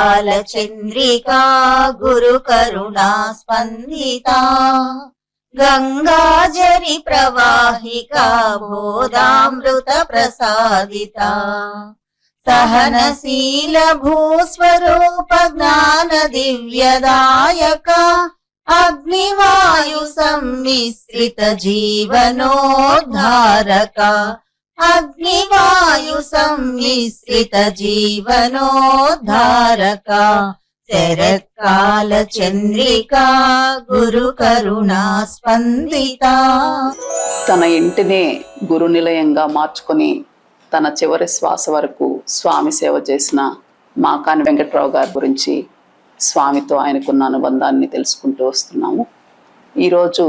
कालचन्द्रिका गुरुकरुणा स्पन्दिता गंगाजरी प्रवाहिका बोधामृत प्रसादिता सहनशील भूस्वरूप ज्ञान दिव्यदायका अग्निवायु सम्मिश्रित जीवनोद्धारका अग्निवायु सम्मिश्रित जीवनोद्धारका शरत्काल चंद्रिका गुरु करुणा स्पंदिता। తన ఇంటిని గురు నిలయంగా మార్చుకొని తన చివరి శ్వాస వరకు స్వామి సేవ చేసిన మాకాని వెంకట్రావు గారి గురించి, స్వామితో ఆయనకున్న అనుబంధాన్ని తెలుసుకుంటూ వస్తున్నాము. ఈరోజు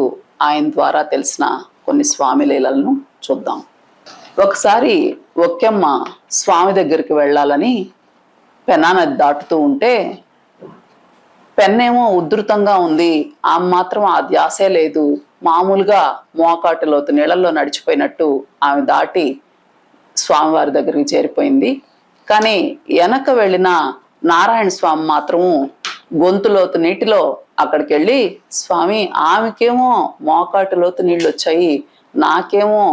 ఆయన ద్వారా తెలిసిన కొన్ని స్వామి లీలలను చూద్దాం. ఒకసారి ఒక్కెమ్మ స్వామి దగ్గరికి వెళ్ళాలని పెన్నా నది దాటుతూ ఉంటే పెన్నేమో ఉధృతంగా ఉంది, ఆమె మాత్రం ఆ ధ్యాసే లేదు. మామూలుగా మోకాటిలోతు నీళ్ళల్లో నడిచిపోయినట్టు ఆమె దాటి స్వామివారి దగ్గరికి చేరిపోయింది. కానీ వెనక వెళ్ళిన నారాయణ స్వామి మాత్రము గొంతులోతు నీటిలో అక్కడికి వెళ్ళి, స్వామి ఆమెకేమో మోకాటిలోతు నీళ్ళు వచ్చాయి, నాకేమో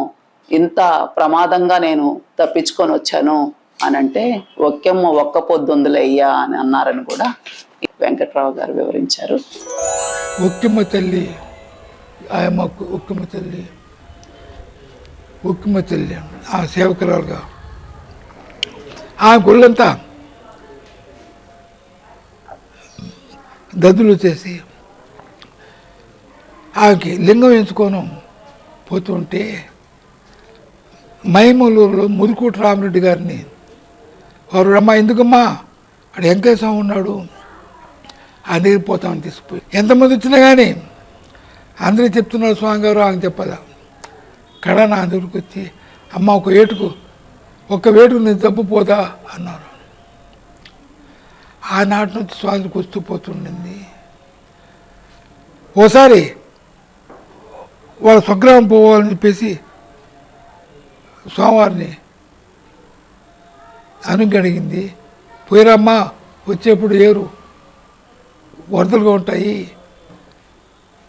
ఇంత ప్రమాదంగా నేను తప్పించుకొని వచ్చాను అని అంటే, ఒక్కెమ్మ ఒక్క పొద్దుందులయ్యా అని అన్నారని కూడా వెంకట్రావు గారు వివరించారు. ఒక్కెమ్మ తల్లి, ఆయమ్మకు ఒక్కెమ్మ తల్లి ఆ సేవకురాలుగా ఆ గుళ్ళంతా దద్దులు చేసి ఆమెకి లింగం ఎంచుకోను పోతుంటే మైమూలూరులో ముదుకూటి రామరెడ్డి గారిని వారు రమ్మా ఎందుకమ్మా అక్కడ వెంకటేశ్వరం ఉన్నాడు ఆ దగ్గరికి పోతామని తీసుకుపోయి, ఎంతమంది వచ్చినా కానీ అందరూ చెప్తున్నారు స్వామి గారు ఆమె చెప్పాలా కడ నా దగ్గరికి వచ్చి, అమ్మ ఒక వేటుకు నేను తప్పిపోతా అన్నారు. ఆనాటి నుంచి స్వామికి వస్తూ పోతుండింది. ఓసారి వాళ్ళ స్వగ్రామం పోవాలని చెప్పేసి స్వామివారిని అనుగడిగింది. పోయిరమ్మా, వచ్చేప్పుడు ఏరు వరదలుగా ఉంటాయి,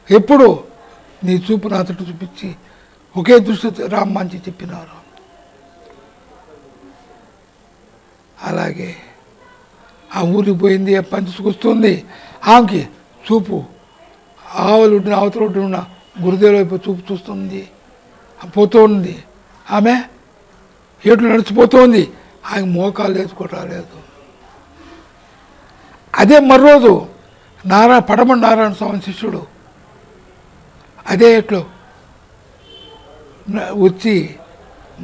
ఎప్పుడు నీ చూపు నా తట్టు చూపించి ఒకే దృష్టి రామ్మ అని చెప్పినారు. అలాగే ఆ ఊరికి పోయింది, పంచుకొస్తుంది. ఆమెకి చూపు ఆవలు అవతల ఉన్న గురుదేవుల వైపు చూపు చూస్తుంది, పోతూ ఉంది. ఆమె ఏట్లు నడిచిపోతుంది, ఆమె మోకాలు వేసుకోవట్లేదు. అదే మరోజు పడమటి నారాయణ స్వామి శిష్యుడు అదే ఎట్లో వచ్చి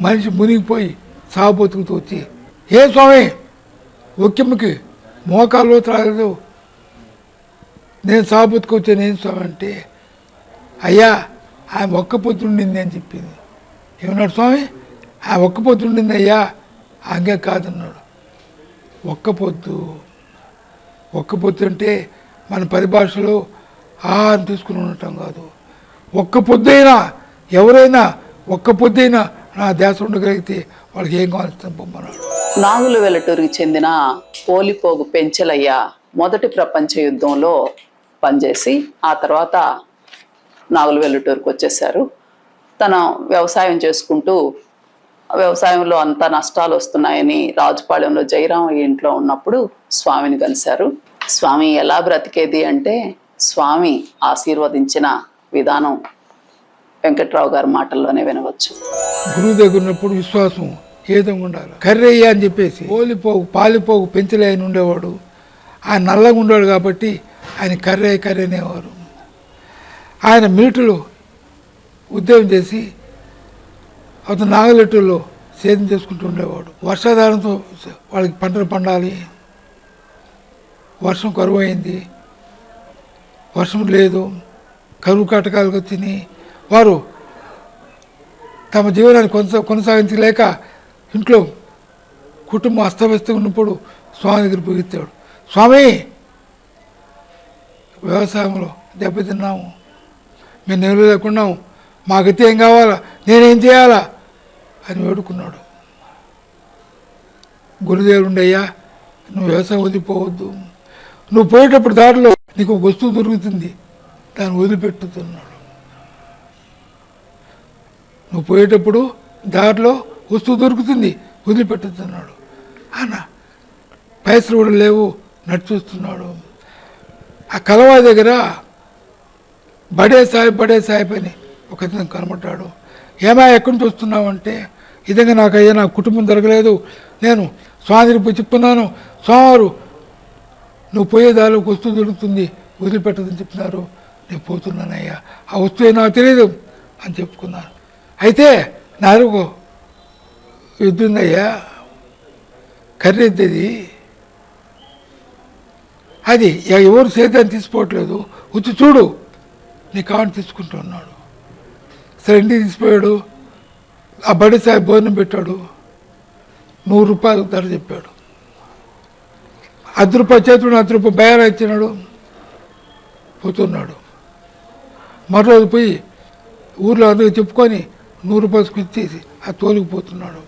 మనిషి మునిగిపోయి సాగుబతుకుతూ వచ్చి, ఏ స్వామి ఒక్కెమ్మకి మోకాలు రాలేదు, నేను సాగుబతుకు వచ్చాను ఏం స్వామి అంటే, అయ్యా ఆమె ఒక్క పొద్దుండింది అని చెప్పింది. ఏమన్నాడు స్వామి? ఆ ఒక్క పొద్దుండింది అయ్యా, అంగే కాదన్నాడు. ఒక్క పొద్దు అంటే మన పరిభాషలో ఆహారం తీసుకుని ఉండటం కాదు. ఒక్క పొద్దైనా ఎవరైనా ఒక్క పొద్దైనా నా దేశ ఉండగలిగితే వాళ్ళకి ఏం కావాల్సిన పొమ్మన్నాడు. నాగుల వెల్లటూరికి చెందిన పోలిపోగు పెంచలయ్య మొదటి ప్రపంచ యుద్ధంలో పనిచేసి ఆ తర్వాత నాగుల వెల్లటూరుకు వచ్చేసారు. తన వ్యవసాయం చేసుకుంటూ వ్యవసాయంలో అంతా నష్టాలు వస్తున్నాయని రాజుపాళెంలో జయరామయ్య ఇంట్లో ఉన్నప్పుడు స్వామిని కలిశారు. స్వామి ఎలా బ్రతికేది అంటే, స్వామి ఆశీర్వదించిన విధానం వెంకట్రావు గారి మాటల్లోనే వినవచ్చు. గురువు దగ్గర ఉన్నప్పుడు విశ్వాసం ఏదో ఉండాలి. కర్రయ్య అని చెప్పేసి పాలిపోగు పెంచలే ఆయన ఉండేవాడు. ఆయన నల్లగా ఉండేవాడు కాబట్టి ఆయన కర్రయ్య అనేవారు. ఆయన మిలిటరీలో ఉద్యోగం చేసి అతను నాగలెట్టుల్లో సేద్యం చేసుకుంటూ ఉండేవాడు. వర్షాధారంతో వాళ్ళకి పంటలు పండాలి, వర్షం కరువు అయింది, వర్షం లేదు, కరువు కాటకాలకు వచ్చినాయి. వారు తమ జీవనాన్ని కొనసాగించలేక ఇంట్లో కుటుంబం అస్తవ్యస్తంగా ఉన్నప్పుడు స్వామి దగ్గర పోగెత్తాడు. స్వామి, వ్యవసాయంలో దెబ్బతిన్నాము, మేము నెలలు లేకున్నాము, మాకైతే ఏం కావాలా, నేనేం చేయాలా అని వేడుకున్నాడు. గురుదేవుడు ఉండయ్యా, నువ్వు వ్యవసాయం వదిలిపోవద్దు, నువ్వు పోయేటప్పుడు దారిలో నీకు ఒక వస్తువు దొరుకుతుంది, దాన్ని వదిలిపెట్టుతున్నాడు. నువ్వు పోయేటప్పుడు దారిలో వస్తువు దొరుకుతుంది, వదిలిపెట్టుతున్నాడు. ఆయన పైసలు కూడా లేవు, నడిచొస్తున్నాడు. ఆ కలవా దగ్గర బడే సాహిబ్ అని ఒక అతను కనబడ్డాడు. ఏమా ఎక్కడి నుంచి వస్తున్నావంటే, ఇదంగా నాకయ్యా నా కుటుంబం దొరకలేదు, నేను స్వామిని పోయి చెప్తున్నాను, స్వామివారు నువ్వు పోయేదాలో వస్తువు దొరుకుతుంది, వదిలిపెట్టదని చెప్పినారు, నేను పోతున్నానయ్యా, ఆ వస్తువు నాకు తెలియదు అని చెప్పుకున్నాను. అయితే నా ఒక ఎద్దుందయ్యా, కర్రెద్దది, అది ఎవరు సేద్యాన్ని తీసుకోవట్లేదు, వచ్చి చూడు నీ కావాలని తీసుకుంటున్నాడు. సరే ఇంటికి తీసిపోయాడు. ఆ బడి సాహిబ్ భోజనం పెట్టాడు, 100 రూపాయలు ధర చెప్పాడు. 10 రూపాయలు చేతుడు 10 రూపాయలు బయారా ఇచ్చినాడు, పోతున్నాడు. మరోజు పోయి ఊర్లో అందరికి చెప్పుకొని 100 రూపాయలు ఇచ్చేసి ఆ తోలుకుపోతున్నాడు.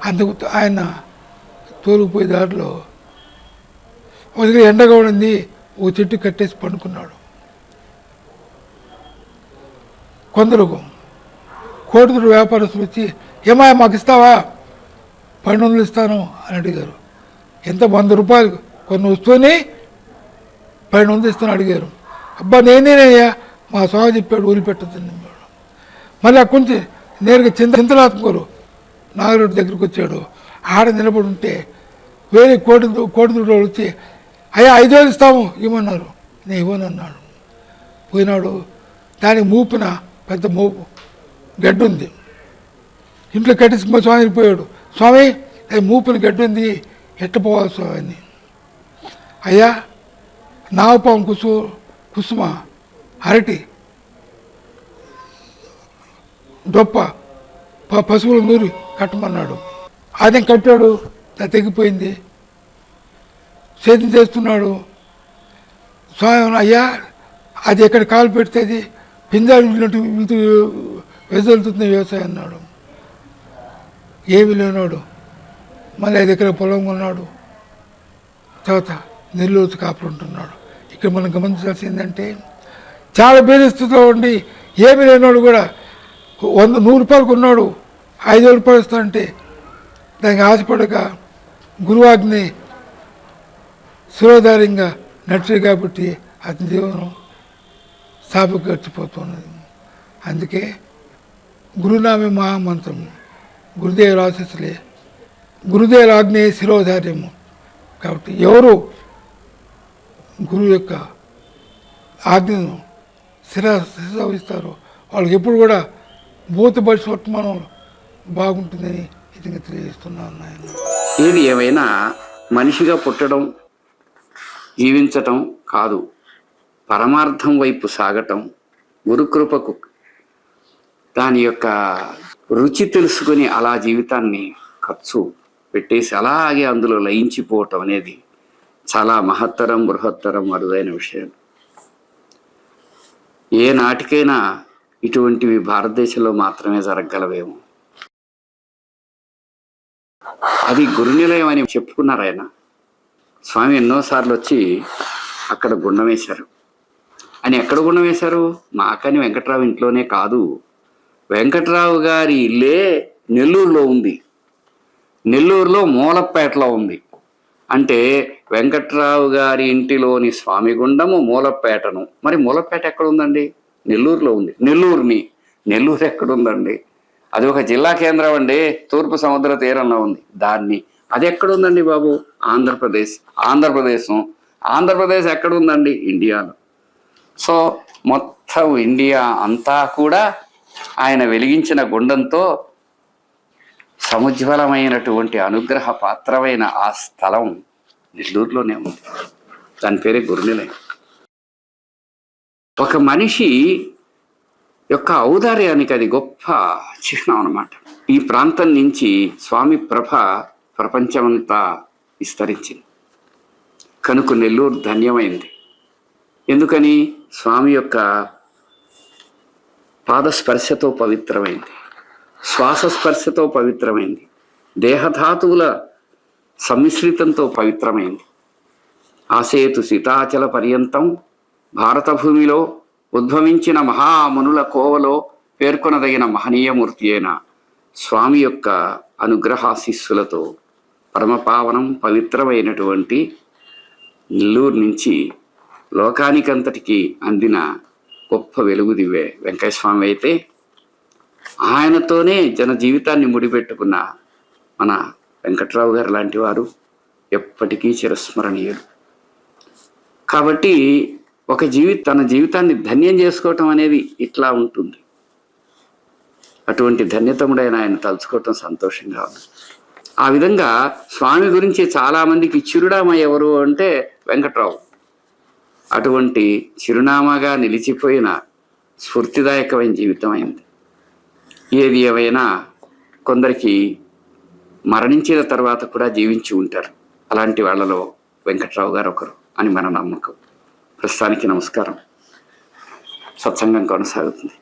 అందుకు ఆయన తోలుకుపోయే దారిలో ఒక దగ్గర ఎండగా ఉండింది, ఓ చెట్టు కట్టేసి పండుకున్నాడు. కొందరు కోటిదూరు వ్యాపారస్తులు వచ్చి, ఏమా మాకు ఇస్తావా, 1200 ఇస్తాను అని అడిగారు. ఎంత 100 రూపాయలు కొన్ని వస్తువుని 1200 ఇస్తాను అడిగారు. అబ్బా నేనేనయ్యా, మా స్వామి చెప్పాడు వదిలిపెట్టద్దని. మళ్ళీ అక్కడి నుంచి నేరుగా చింతలాత్మకోరు నాగరెడ్డి దగ్గరికి వచ్చాడు. ఆడ నిలబడి ఉంటే వేరే కోటిదూరు వచ్చి, అయ్యా 5,000 ఇస్తాము ఇవ్వమన్నారు. నేను ఇవ్వనన్నాడు. పోయినాడు. దానికి మూపిన పెద్ద మోపు గడ్డి ఉంది, ఇంట్లో కట్టేసి మా స్వామికి పోయాడు. స్వామి అది మూపిన గడ్డి ఉంది, ఎట్ట పోవాలి స్వామి అని. అయ్యా నాగపాము కుసుమ అరటి డొప్ప పశువుల నూరి కట్టమన్నాడు. అదే కట్టాడు, తెగిపోయింది. సేద్యం చేస్తున్నాడు. స్వామి అయ్యా అది ఎక్కడ కాలు పెడితే అది పింజాలు వెళ్తుంది వ్యవసాయం అన్నాడు. ఏమి లేనాడు. మళ్ళీ 5 ఎకరాల పొలం కొన్నాడు. తర్వాత నెల్లూరు కాపులు ఉంటున్నాడు. ఇక్కడ మనం గమనించాల్సి ఏంటంటే, చాలా పేద స్థితిలో ఉండి ఏమి లేనాడు కూడా 100 రూపాయలు కొన్నాడు, 5,000 రూపాయలు ఇస్తానంటే దానికి ఆశపడక గురువాజ్ఞని శిరోధార్యంగా నడిచాడు కాబట్టి అతని జీవనం సాపుకు గడిచిపోతున్నది. అందుకే గురునామే మహామంత్రం, గురుదేవుల ఆశీస్సులే, గురుదేవుల ఆజ్ఞే శిరోధార్యము. కాబట్టి ఎవరు గురువు యొక్క ఆజ్ఞను శిరవహిస్తారో వాళ్ళకి ఎప్పుడు కూడా భూత వర్తమానం బాగుంటుందని ఇది తెలియజేస్తున్నాను నాయన. ఏది ఏమైనా మనిషిగా పుట్టడం, జీవించటం కాదు, పరమార్థం వైపు సాగటం, గురుకృపకు దాని యొక్క రుచి తెలుసుకుని అలా జీవితాన్ని ఖర్చు పెట్టేసి అలాగే అందులో లయించిపోవటం అనేది చాలా మహత్తరం, బృహత్తరం, అరుదైన విషయం. ఏ నాటికైనా ఇటువంటివి భారతదేశంలో మాత్రమే జరగగలవేమో. అది గురునిలయం అని చెప్పుకున్నారు ఆయన. స్వామి ఎన్నోసార్లు వచ్చి అక్కడ గుండం వేశారు. అని ఎక్కడ గుండం వేశారు? మాకని వెంకట్రావు ఇంట్లోనే కాదు, వెంకట్రావు గారి ఇల్లే నెల్లూరులో ఉంది, నెల్లూరులో మూలపేటలో ఉంది. అంటే వెంకట్రావు గారి ఇంటిలోని స్వామి గుండము మూలపేటను. మరి మూలపేట ఎక్కడ ఉందండి? నెల్లూరులో ఉంది. నెల్లూరు ఎక్కడుందండి? అది ఒక జిల్లా కేంద్రం అండి, తూర్పు సముద్ర తీరంలో ఉంది. అది ఎక్కడుందండి బాబు? ఆంధ్రప్రదేశ్ ఎక్కడుందండి? ఇండియాలో. సో మొత్తం ఇండియా అంతా కూడా ఆయన వెలిగించిన గుండంతో సముజ్వలమైనటువంటి అనుగ్రహ పాత్రమైన ఆ స్థలం నెల్లూరులోనే ఉంది. దాని పేరే గురునిలయం. ఒక మనిషి యొక్క ఔదార్యానికి అది గొప్ప చిహ్నం అన్నమాట. ఈ ప్రాంతం నుంచి స్వామి ప్రభ ప్రపంచమంతా విస్తరించింది కనుక నెల్లూరు ధన్యమైంది. ఎందుకని? స్వామి యొక్క పాదస్పర్శతో పవిత్రమైంది, శ్వాస స్పర్శతో పవిత్రమైంది, దేహధాతువుల సమ్మిశ్రితంతో పవిత్రమైంది. ఆసేతు సీతాచల పర్యంతం భారత భూమిలో ఉద్భవించిన మహామునుల కోవలో పేర్కొనదగిన మహనీయమూర్తి అయిన స్వామి యొక్క అనుగ్రహాశిస్సులతో పరమపావనం పవిత్రమైనటువంటి నెల్లూరు నుంచి లోకానికంతటికి అందిన గొప్ప వెలుగు దివ్వే వెంకయ్య స్వామి అయితే, ఆయనతోనే జన జీవితాన్ని ముడిపెట్టుకున్న మన వెంకట్రావు గారు లాంటి వారు ఎప్పటికీ చిరస్మరణీయులు. కాబట్టి తన జీవితాన్ని ధన్యం చేసుకోవటం అనేది ఇట్లా ఉంటుంది. అటువంటి ధన్యతముడైన ఆయన తలుచుకోవటం సంతోషంగా ఉంది. ఆ విధంగా స్వామి గురించి చాలామందికి చిరునామా ఎవరు అంటే వెంకట్రావు. అటువంటి చిరునామాగా నిలిచిపోయిన స్ఫూర్తిదాయకమైన జీవితం అయింది. ఏది ఏమైనా కొందరికి మరణించిన తర్వాత కూడా జీవించి ఉంటారు. అలాంటి వాళ్ళలో వెంకట్రావు గారు ఒకరు అని మన నమ్మకం. ప్రస్తుతానికి నమస్కారం. సత్సంగం కొనసాగుతుంది.